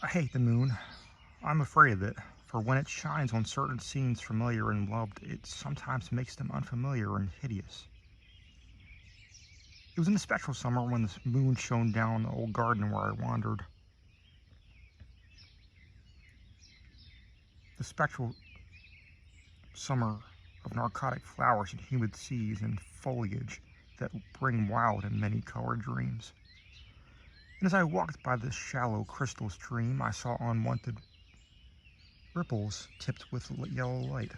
I hate the moon. I'm afraid of it, for when it shines on certain scenes familiar and loved, it sometimes makes them unfamiliar and hideous. It was in the spectral summer when the moon shone down the old garden where I wandered. The spectral summer of narcotic flowers and humid seas and foliage that bring wild and many-colored dreams. And as I walked by this shallow crystal stream, I saw unwanted ripples tipped with yellow light,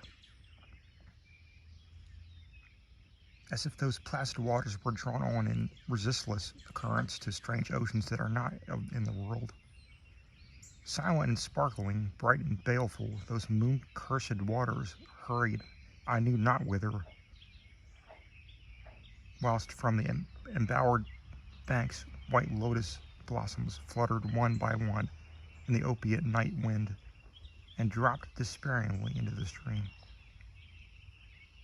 as if those placid waters were drawn on in resistless currents to strange oceans that are not in the world. Silent and sparkling, bright and baleful, those moon-cursed waters hurried I knew not whither, whilst from the embowered banks white lotus blossoms fluttered one by one in the opiate night wind and dropped despairingly into the stream,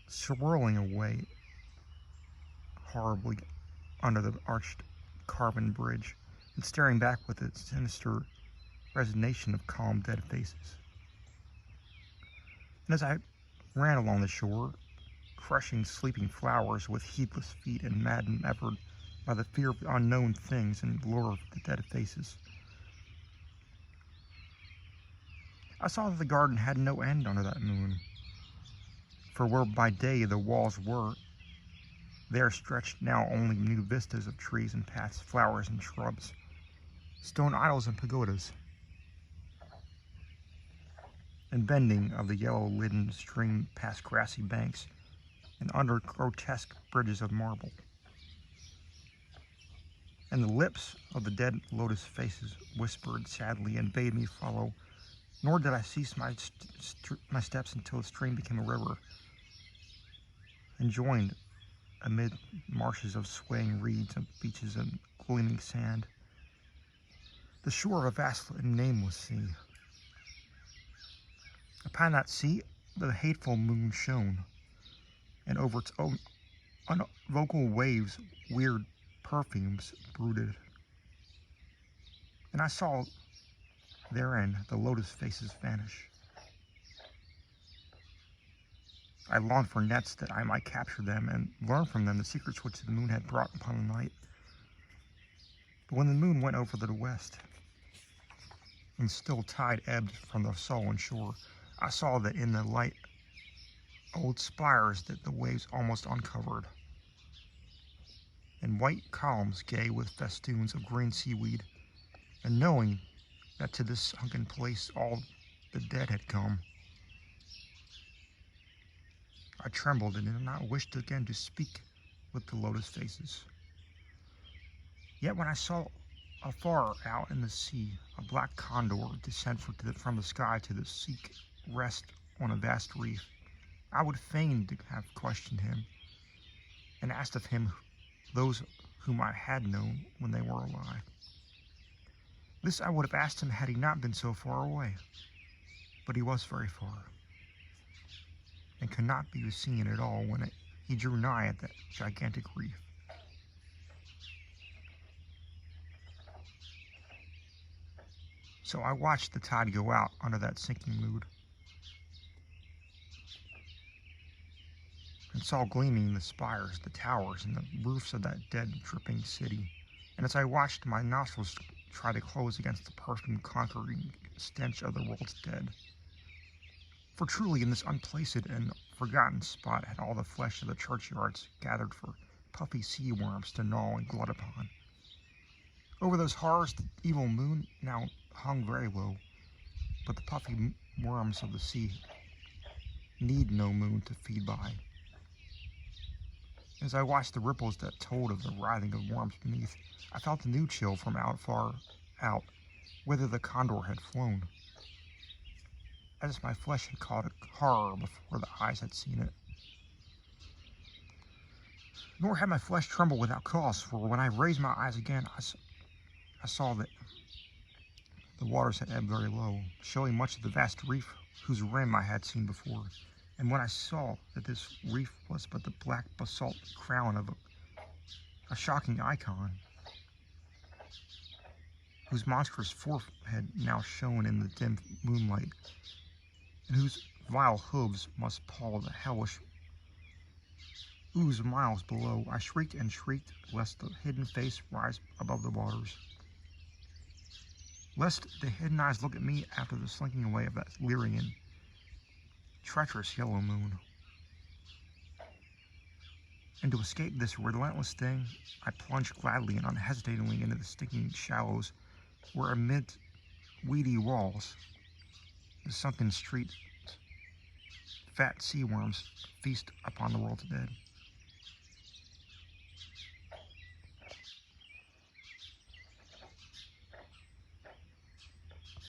swirling away horribly under the arched carven bridge and staring back with its sinister resignation of calm dead faces. And as I ran along the shore, crushing sleeping flowers with heedless feet and maddened ever by the fear of unknown things and lure of the dead faces, I saw that the garden had no end under that moon, for where by day the walls were, there stretched now only new vistas of trees and paths, flowers and shrubs, stone idols and pagodas, and bending of the yellow-lidden stream past grassy banks and under grotesque bridges of marble. And the lips of the dead lotus faces whispered sadly and bade me follow, nor did I cease my steps until the stream became a river and joined amid marshes of swaying reeds and beaches and gleaming sand, the shore of a vast and nameless sea. Upon that sea the hateful moon shone, and over its own unvocal waves weird perfumes brooded. And I saw therein the lotus faces vanish. I longed for nets that I might capture them and learn from them the secrets which the moon had brought upon the night. But when the moon went over the west, and still tide ebbed from the sullen shore, I saw that in the light old spires that the waves almost uncovered, and white columns gay with festoons of green seaweed, and knowing that to this sunken place all the dead had come, I trembled and did not wish again to speak with the lotus faces. Yet when I saw afar out in the sea a black condor descend from the sky to seek rest on a vast reef, I would fain have questioned him and asked of him those whom I had known when they were alive. This I would have asked him had he not been so far away, but he was very far, and could not be seen at all when he drew nigh at that gigantic reef. So I watched the tide go out under that sinking mood, and saw gleaming the spires, the towers, and the roofs of that dead, dripping city. And as I watched, my nostrils tried to close against the perfume conquering stench of the world's dead. For truly in this unplaced and forgotten spot had all the flesh of the churchyards gathered for puffy sea worms to gnaw and glut upon. Over those horrors the evil moon now hung very low, but the puffy worms of the sea need no moon to feed by. As I watched the ripples that told of the writhing of worms beneath, I felt a new chill from far out, whither the condor had flown, as if my flesh had caught a horror before the eyes had seen it. Nor had my flesh trembled without cause, for when I raised my eyes again, I saw that the waters had ebbed very low, showing much of the vast reef whose rim I had seen before. And when I saw that this reef was but the black basalt crown of a shocking icon, whose monstrous forehead now shone in the dim moonlight, and whose vile hooves must paw the hellish ooze miles below. I shrieked and shrieked, lest the hidden face rise above the waters, lest the hidden eyes look at me after the slinking away of that leering and treacherous yellow moon. And to escape this relentless thing, I plunged gladly and unhesitatingly into the stinking shallows, where amid weedy walls, the sunken street, fat sea worms feast upon the world's dead.